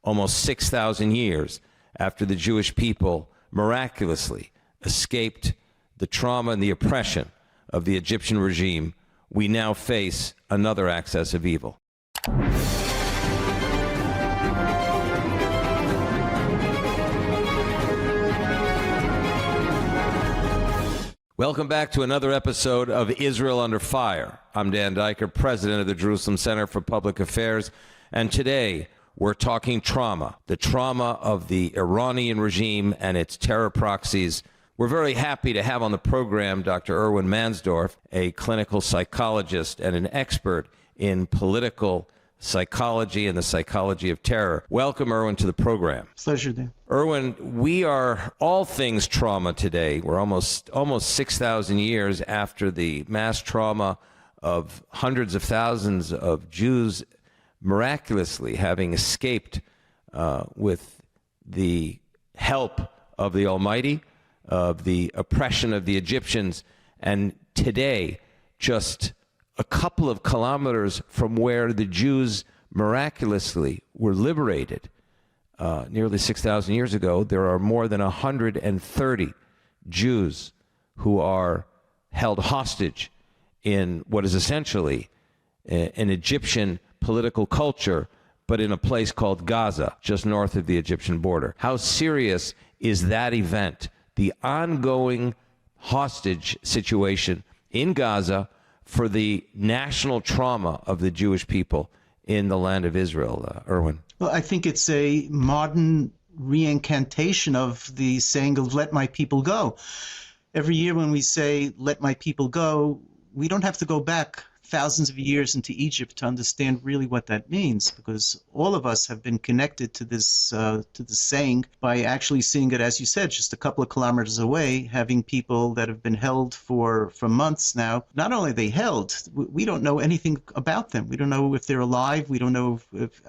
almost 6,000 years after the Jewish people miraculously escaped the trauma and the oppression of the Egyptian regime, we now face another access of evil. Welcome back to another episode of Israel Under Fire. I'm Dan Diker, president of the Jerusalem Center for Public Affairs, and today we're talking trauma, the trauma of the Iranian regime and its terror proxies. We're very happy to have on the program Dr. Irwin Mansdorf, a clinical psychologist and an expert in political psychology and the psychology of terror. Welcome, Irwin, to the program. Pleasure, Dan. Irwin, we are all things trauma today. We're almost 6,000 years after the mass trauma of hundreds of thousands of Jews miraculously having escaped with the help of the Almighty, of the oppression of the Egyptians, and today, just a couple of kilometers from where the Jews miraculously were liberated, nearly 6,000 years ago, there are more than 130 Jews who are held hostage in what is essentially an Egyptian political culture, but in a place called Gaza, just north of the Egyptian border. How serious is that event, the ongoing hostage situation in Gaza, for the national trauma of the Jewish people in the land of Israel, Irwin? Well, I think it's a modern reincantation of the saying of let my people go. Every year when we say let my people go, we don't have to go back thousands of years into Egypt to understand really what that means, because all of us have been connected to this saying by actually seeing it, as you said, just a couple of kilometers away, having people that have been held for months now. Not only are they held, we don't know anything about them. We don't know if they're alive. We don't know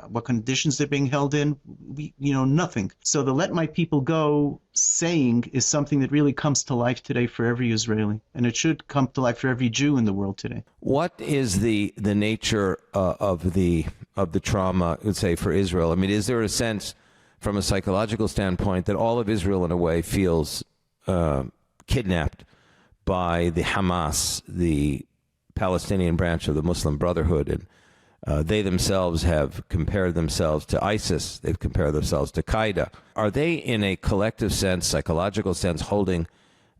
what conditions they're being held in. We know nothing. So the let my people go saying is something that really comes to life today for every Israeli, and it should come to life for every Jew in the world today. What is the nature of the trauma, let's say, for Israel? I mean, is there a sense from a psychological standpoint that all of Israel in a way feels kidnapped by the Hamas, the Palestinian branch of the Muslim Brotherhood, and they themselves have compared themselves to ISIS, they've compared themselves to Qaeda? Are they, in a collective sense, psychological sense, holding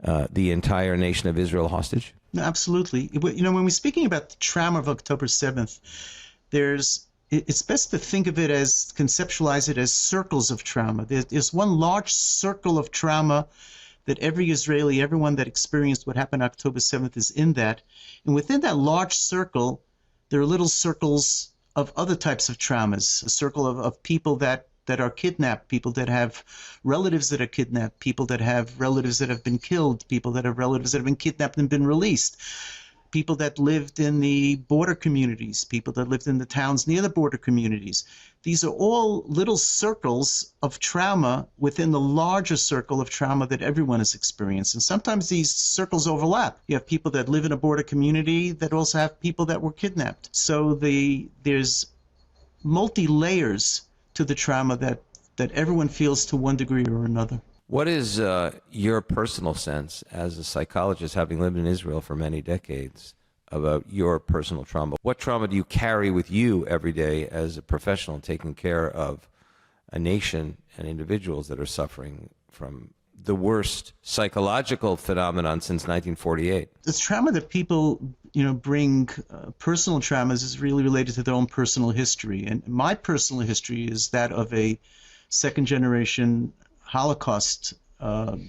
the entire nation of Israel hostage? No, absolutely. When we're speaking about the trauma of October 7th, it's best to think of it as, conceptualize it as circles of trauma. There's one large circle of trauma that every Israeli, everyone that experienced what happened on October 7th is in that. And within that large circle, there are little circles of other types of traumas, a circle of people that are kidnapped, people that have relatives that are kidnapped, people that have relatives that have been killed, people that have relatives that have been kidnapped and been released, people that lived in the border communities, people that lived in the towns near the border communities. These are all little circles of trauma within the larger circle of trauma that everyone has experienced. And sometimes these circles overlap. You have people that live in a border community that also have people that were kidnapped. So there's multi-layers to the trauma that everyone feels to one degree or another. What is your personal sense as a psychologist, having lived in Israel for many decades, about your personal trauma? What trauma do you carry with you every day as a professional taking care of a nation and individuals that are suffering from the worst psychological phenomenon since 1948? The trauma that people bring, personal traumas, is really related to their own personal history. And my personal history is that of a second-generation Holocaust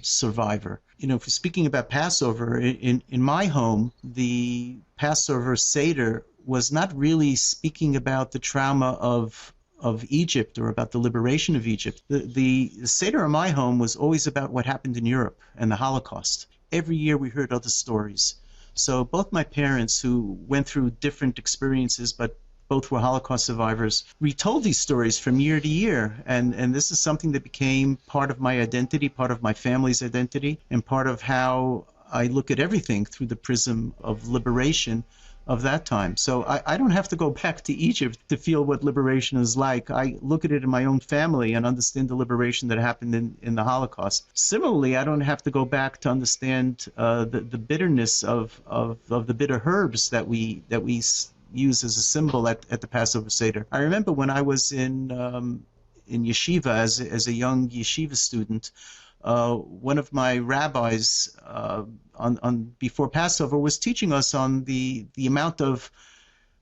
survivor. If we're speaking about Passover, in my home, the Passover Seder was not really speaking about the trauma of Egypt or about the liberation of Egypt. The Seder in my home was always about what happened in Europe and the Holocaust. Every year we heard other stories. So both my parents, who went through different experiences, but both were Holocaust survivors, retold these stories from year to year. And this is something that became part of my identity, part of my family's identity, and part of how I look at everything through the prism of liberation of that time. So I don't have to go back to Egypt to feel what liberation is like. I look at it in my own family and understand the liberation that happened in the Holocaust. Similarly, I don't have to go back to understand the bitterness of the bitter herbs that we use as a symbol at the Passover Seder. I remember when I was in yeshiva as a young yeshiva student, one of my rabbis on before Passover was teaching us on the amount of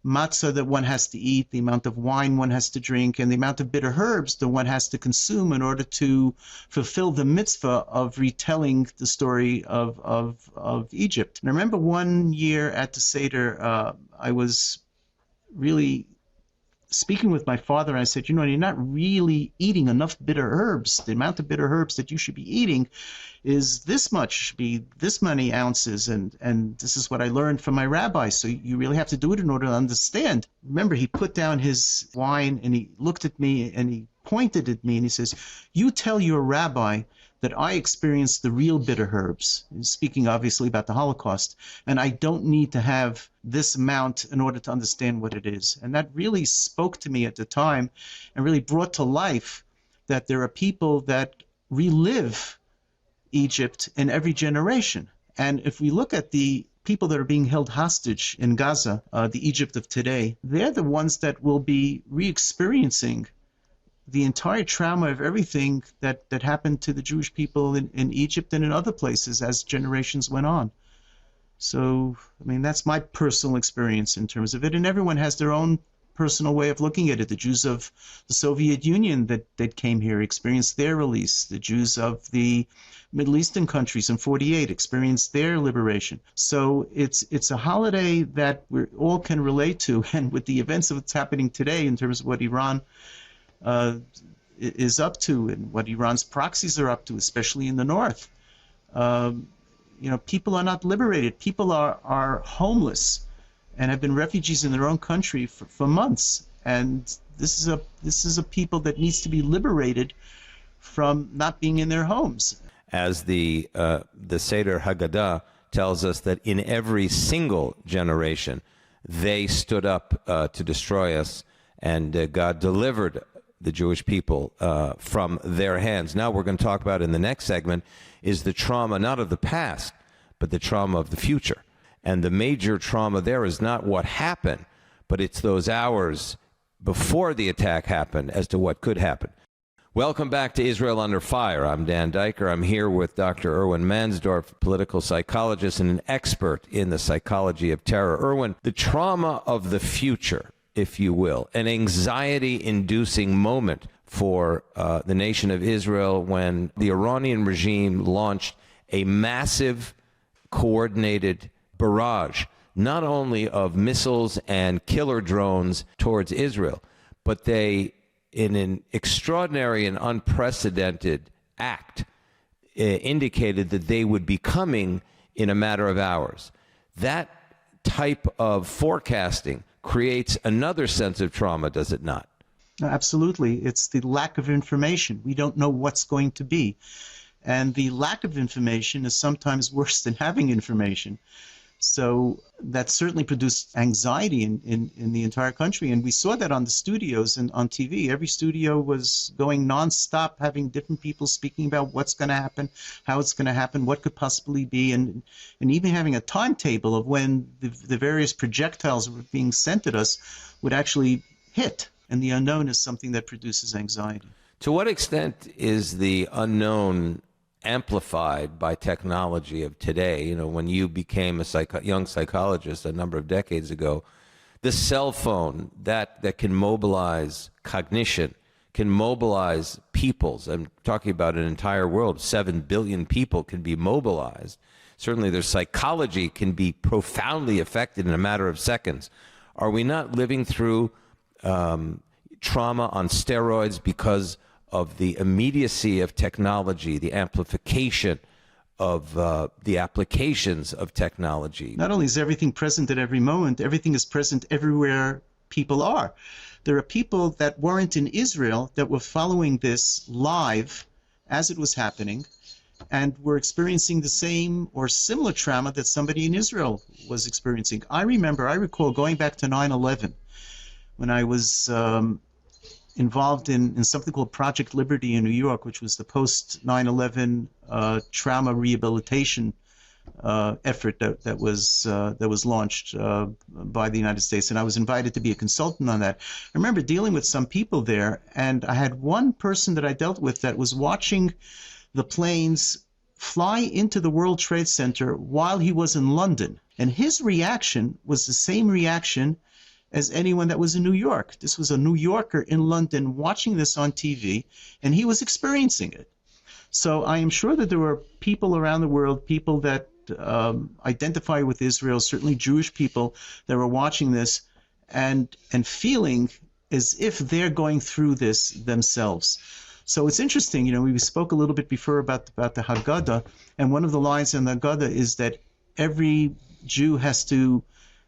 matzah that one has to eat, the amount of wine one has to drink, and the amount of bitter herbs that one has to consume in order to fulfill the mitzvah of retelling the story of Egypt. And I remember one year at the Seder, I was really speaking with my father, and I said, you're not really eating enough bitter herbs. The amount of bitter herbs that you should be eating is this much, should be this many ounces, and this is what I learned from my rabbi. So you really have to do it in order to understand. Remember, he put down his wine, and he looked at me, and he pointed at me, and he says, you tell your rabbi that I experienced the real bitter herbs, speaking obviously about the Holocaust, and I don't need to have this amount in order to understand what it is. And that really spoke to me at the time and really brought to life that there are people that relive Egypt in every generation. And if we look at the people that are being held hostage in Gaza, the Egypt of today, they're the ones that will be re-experiencing the entire trauma of everything that happened to the Jewish people in Egypt and in other places as generations went on. So, I mean, that's my personal experience in terms of it, and everyone has their own personal way of looking at it. The Jews of the Soviet Union that came here experienced their release. The Jews of the Middle Eastern countries in '48 experienced their liberation. So it's a holiday that we all can relate to, and with the events of what's happening today in terms of what Iran is up to and what Iran's proxies are up to, especially in the north. People are not liberated. People are homeless and have been refugees in their own country for months. And this is a people that needs to be liberated from not being in their homes. As the Seder Haggadah tells us that in every single generation, they stood up to destroy us, and God delivered the Jewish people from their hands. Now we're going to talk about in the next segment is the trauma, not of the past, but the trauma of the future. And the major trauma there is not what happened, but it's those hours before the attack happened as to what could happen. Welcome back to Israel Under Fire. I'm Dan Diker. I'm here with Dr. Irwin Mansdorf, political psychologist and an expert in the psychology of terror. Irwin, the trauma of the future, if you will, an anxiety-inducing moment for the nation of Israel when the Iranian regime launched a massive, coordinated barrage, not only of missiles and killer drones towards Israel, but they, in an extraordinary and unprecedented act, indicated that they would be coming in a matter of hours. That type of forecasting creates another sense of trauma, does it not? Absolutely. It's the lack of information. We don't know what's going to be. And the lack of information is sometimes worse than having information. So that certainly produced anxiety in the entire country. And we saw that on the studios and on TV. Every studio was going nonstop, having different people speaking about what's going to happen, how it's going to happen, what could possibly be, and even having a timetable of when the various projectiles were being sent at us would actually hit. And the unknown is something that produces anxiety. To what extent is the unknown amplified by technology of today? You know, when you became a young psychologist a number of decades ago, the cell phone that can mobilize cognition, can mobilize peoples. I'm talking about an entire world. 7 billion people can be mobilized. Certainly their psychology can be profoundly affected in a matter of seconds. Are we not living through trauma on steroids because of the immediacy of technology, the amplification of the applications of technology? Not only is everything present at every moment, everything is present everywhere people are. There are people that weren't in Israel that were following this live as it was happening, and were experiencing the same or similar trauma that somebody in Israel was experiencing. I recall going back to 9/11 when I was involved in something called Project Liberty in New York, which was the post 9/11 trauma rehabilitation effort that was launched by the United States, and I was invited to be a consultant on that. I remember dealing with some people there, and I had one person that I dealt with that was watching the planes fly into the World Trade Center while he was in London, and his reaction was the same reaction as anyone that was in New York. This was a New Yorker in London watching this on TV, and he was experiencing it. So I am sure that there were people around the world, people that identify with Israel, certainly Jewish people, that were watching this and feeling as if they're going through this themselves. So it's interesting, we spoke a little bit before about the Haggadah, and one of the lines in the Haggadah is that every Jew has to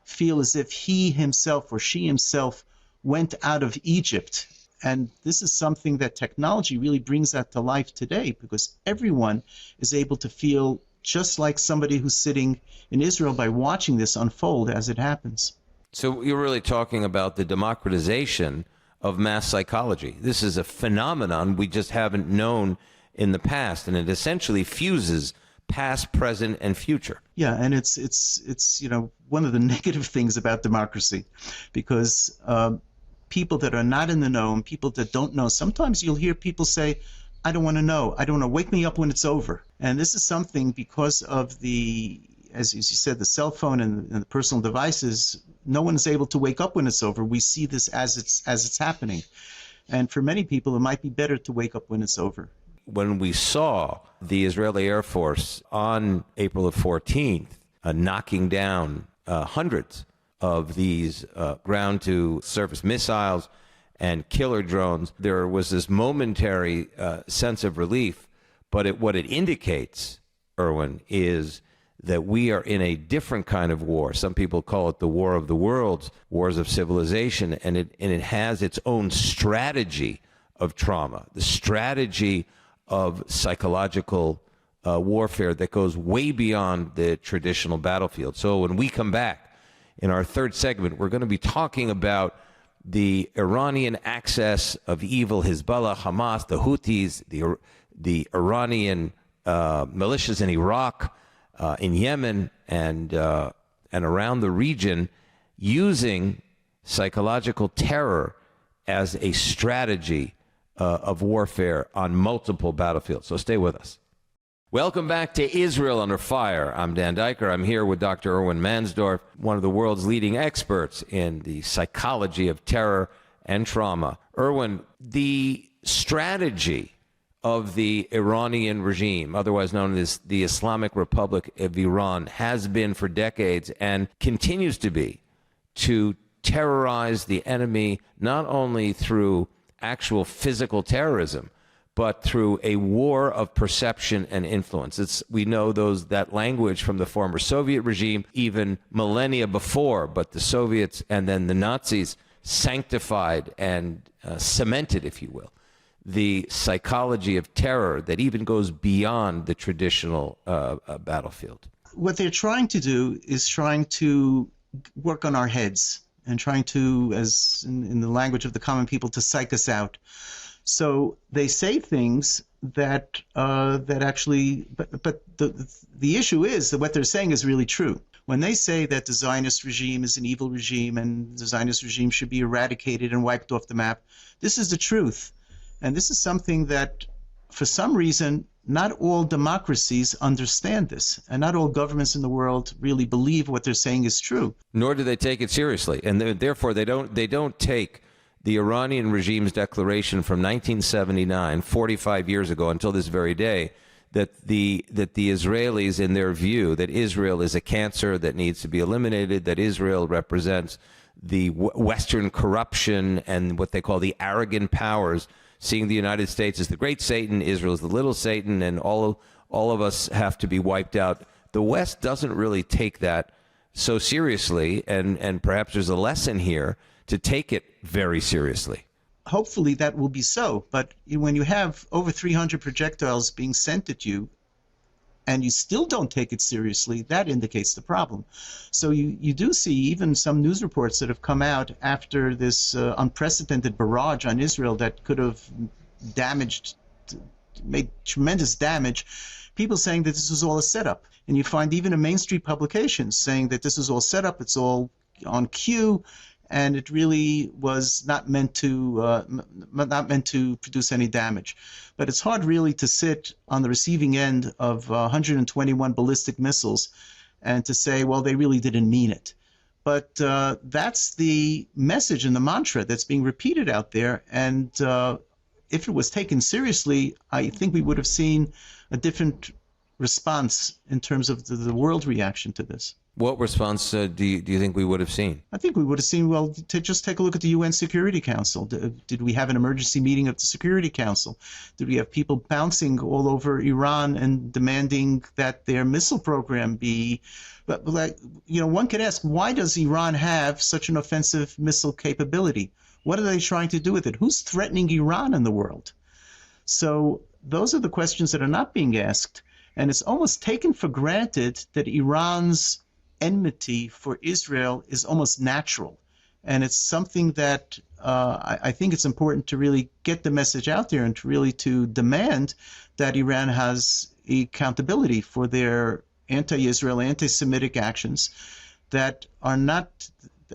feel as if he himself or she himself went out of Egypt. And this is something that technology really brings that to life today, because everyone is able to feel just like somebody who's sitting in Israel by watching this unfold as it happens. So you're really talking about the democratization of mass psychology. This is a phenomenon we just haven't known in the past, and it essentially fuses past, present, and future. Yeah, and it's one of the negative things about democracy, because people that are not in the know and people that don't know, sometimes you'll hear people say, I don't want to know. I don't want to wake me up when it's over. And this is something because of the, as you said, the cell phone and the personal devices, no one is able to wake up when it's over. We see this as it's happening. And for many people, it might be better to wake up when it's over. When we saw the Israeli Air Force on April the 14th knocking down hundreds of these ground-to-surface missiles and killer drones, there was this momentary sense of relief. But what it indicates, Irwin, is that we are in a different kind of war. Some people call it the war of the worlds, wars of civilization, and it has its own strategy of trauma, the strategy of psychological warfare that goes way beyond the traditional battlefield. So when we come back in our third segment, we're going to be talking about the Iranian access of evil, Hezbollah, Hamas, the Houthis, the Iranian militias in Iraq, in Yemen, and around the region, using psychological terror as a strategy of warfare on multiple battlefields. So stay with us. Welcome back to Israel Under Fire. I'm Dan Diker. I'm here with Dr. Irwin Mansdorf, one of the world's leading experts in the psychology of terror and trauma. Irwin, the strategy of the Iranian regime, otherwise known as the Islamic Republic of Iran, has been for decades and continues to be to terrorize the enemy, not only through actual physical terrorism, but through a war of perception and influence. We know that language from the former Soviet regime, even millennia before, but the Soviets and then the Nazis sanctified and cemented, if you will, the psychology of terror that even goes beyond the traditional battlefield. What they're trying to do is trying to work on our heads and trying to, as in the language of the common people, to psych us out. So they say things that actually, but the issue is that what they're saying is really true. When they say that the Zionist regime is an evil regime and the Zionist regime should be eradicated and wiped off the map, this is the truth. And this is something that, for some reason, not all democracies understand this, and not all governments in the world really believe what they're saying is true. Nor do they take it seriously, and therefore they don't take the Iranian regime's declaration from 1979, 45 years ago, until this very day, that the Israelis, in their view, that Israel is a cancer that needs to be eliminated, that Israel represents the Western corruption and what they call the arrogant powers, seeing the United States as the great Satan, Israel as the little Satan, and all of us have to be wiped out. The West doesn't really take that so seriously, and perhaps there's a lesson here to take it very seriously. Hopefully that will be so, but when you have over 300 projectiles being sent at you, and you still don't take it seriously, that indicates the problem. So you do see even some news reports that have come out after this unprecedented barrage on Israel that could have made tremendous damage, people saying that this was all a setup. And you find even in mainstream publications saying that this was all set up, it's all on cue, and it really was not meant to produce any damage. But it's hard really to sit on the receiving end of 121 ballistic missiles and to say, well, they really didn't mean it. But that's the message and the mantra that's being repeated out there. And if it was taken seriously, I think we would have seen a different response in terms of the world reaction to this. What response do you think we would have seen? I think we would have seen, well, to just take a look at the UN Security Council. Did we have an emergency meeting of the Security Council? Did we have people bouncing all over Iran and demanding that their missile program be... But one could ask, why does Iran have such an offensive missile capability? What are they trying to do with it? Who's threatening Iran in the world? So those are the questions that are not being asked. And it's almost taken for granted that Iran's enmity for Israel is almost natural. And it's something that I think it's important to really get the message out there and to demand that Iran has accountability for their anti-Israel, anti-Semitic actions that are not,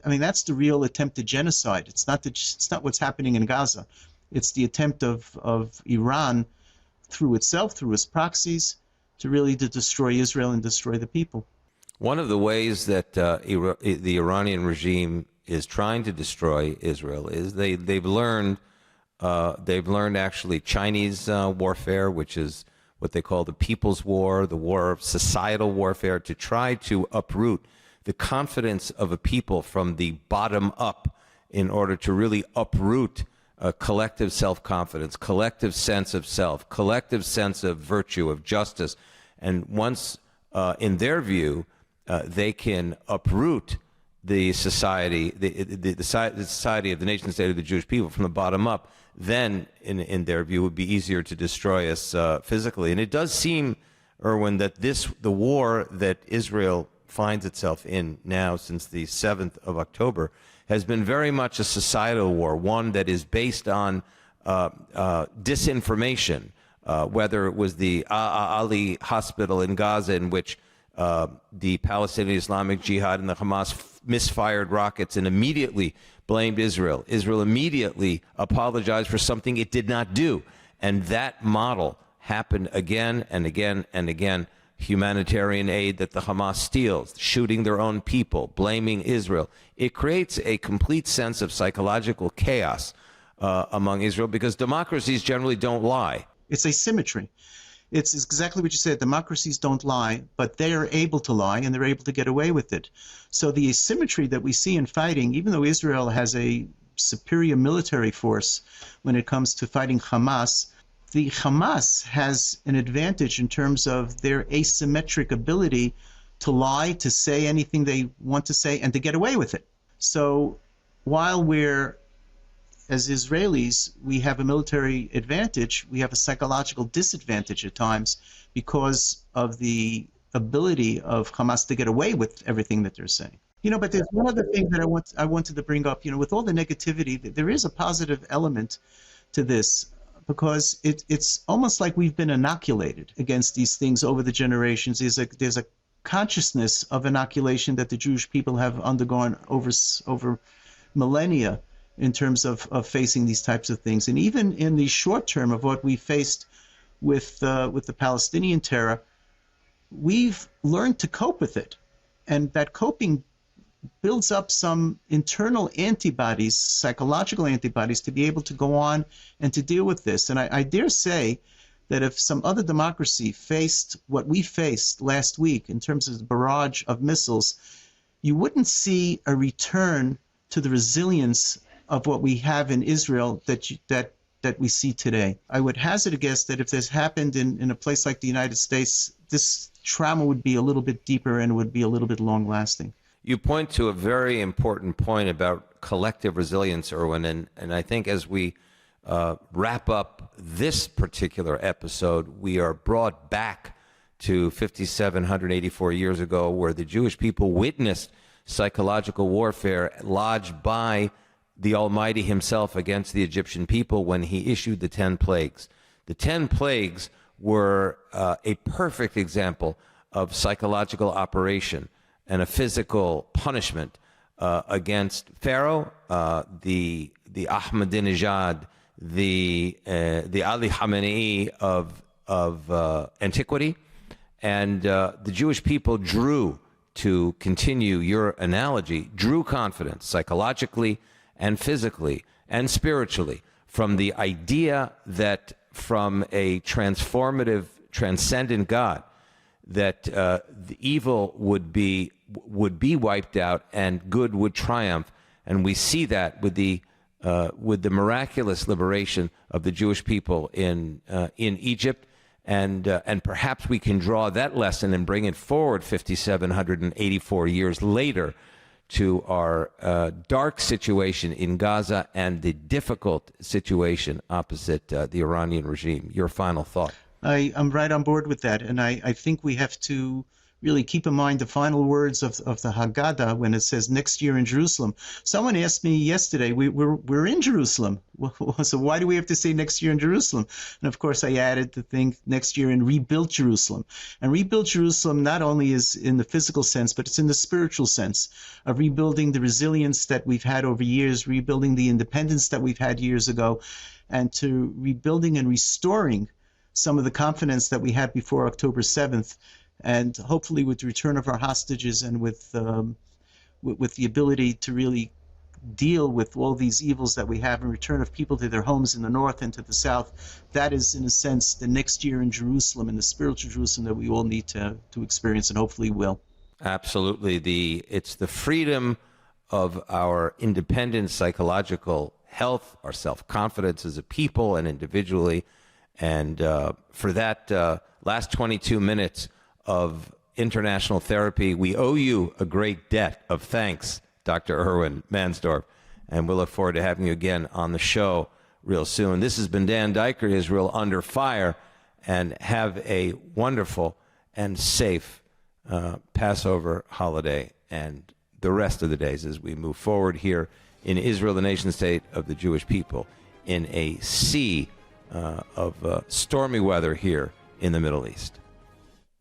I mean, that's the real attempted genocide. It's not what's happening in Gaza. It's the attempt of Iran through itself, through its proxies, to destroy Israel and destroy the people. One of the ways that the Iranian regime is trying to destroy Israel is they've learned actually Chinese warfare, which is what they call the People's War, the war of societal warfare, to try to uproot the confidence of a people from the bottom up in order to really uproot collective self-confidence, collective sense of self, collective sense of virtue, of justice. And once, in their view, they can uproot the society, the society of the nation state of the Jewish people from the bottom up, then, in their view, it would be easier to destroy us physically. And it does seem, Irwin, that the war that Israel finds itself in now since the 7th of October has been very much a societal war, one that is based on disinformation, whether it was the Ali hospital in Gaza, in which the Palestinian Islamic Jihad and the Hamas misfired rockets and immediately blamed Israel. Israel immediately apologized for something it did not do. And that model happened again and again and again. Humanitarian aid that the Hamas steals, shooting their own people, blaming Israel. It creates a complete sense of psychological chaos among Israel, because democracies generally don't lie. It's asymmetry. It's exactly what you said. Democracies don't lie, but they are able to lie, and they're able to get away with it. So the asymmetry that we see in fighting, even though Israel has a superior military force when it comes to fighting Hamas, the Hamas has an advantage in terms of their asymmetric ability to lie, to say anything they want to say, and to get away with it. So while as Israelis, we have a military advantage, we have a psychological disadvantage at times because of the ability of Hamas to get away with everything that they're saying. But there's one other thing that I wanted to bring up. With all the negativity, there is a positive element to this, because it's almost like we've been inoculated against these things over the generations. There's a consciousness of inoculation that the Jewish people have undergone over millennia in terms of facing these types of things. And even in the short term of what we faced with the Palestinian terror, we've learned to cope with it. And that coping builds up some internal antibodies, psychological antibodies, to be able to go on and to deal with this. And I dare say that if some other democracy faced what we faced last week in terms of the barrage of missiles, you wouldn't see a return to the resilience of what we have in Israel that we see today. I would hazard a guess that if this happened in a place like the United States, this trauma would be a little bit deeper and would be a little bit long-lasting. You point to a very important point about collective resilience, Irwin, and I think as we wrap up this particular episode, we are brought back to 5,784 years ago, where the Jewish people witnessed psychological warfare lodged by the Almighty himself against the Egyptian people when he issued the 10 plagues. The 10 plagues were a perfect example of psychological operation and a physical punishment against Pharaoh, the Ahmadinejad, the Ali Khamenei of antiquity, and the Jewish people drew, to continue your analogy, drew confidence psychologically and physically and spiritually from the idea that from a transformative, transcendent God, that the evil would be wiped out and good would triumph. And we see that with the miraculous liberation of the Jewish people in Egypt, and perhaps we can draw that lesson and bring it forward 5,784 years later to our dark situation in Gaza and the difficult situation opposite the Iranian regime. Your final thought. I'm right on board with that, and I think we have to really keep in mind the final words of the Haggadah when it says next year in Jerusalem. Someone asked me yesterday, we're in Jerusalem, so why do we have to say next year in Jerusalem? And of course I added the thing next year in rebuilt Jerusalem. And rebuilt Jerusalem not only is in the physical sense, but it's in the spiritual sense of rebuilding the resilience that we've had over years, rebuilding the independence that we've had years ago, and to rebuilding and restoring some of the confidence that we had before October 7th. And hopefully with the return of our hostages and with the ability to really deal with all these evils that we have and return of people to their homes in the north and to the south, that is, in a sense, the next year in Jerusalem and the spiritual Jerusalem that we all need to experience and hopefully will. Absolutely. It's the freedom of our independent psychological health, our self-confidence as a people and individually. And for that last 22 minutes of international therapy, we owe you a great debt of thanks, Dr. Irwin Mansdorf, and we'll look forward to having you again on the show real soon. This has been Dan Diker, Israel Under Fire, and have a wonderful and safe Passover holiday and the rest of the days as we move forward here in Israel, the nation state of the Jewish people, in a sea of stormy weather here in the Middle East.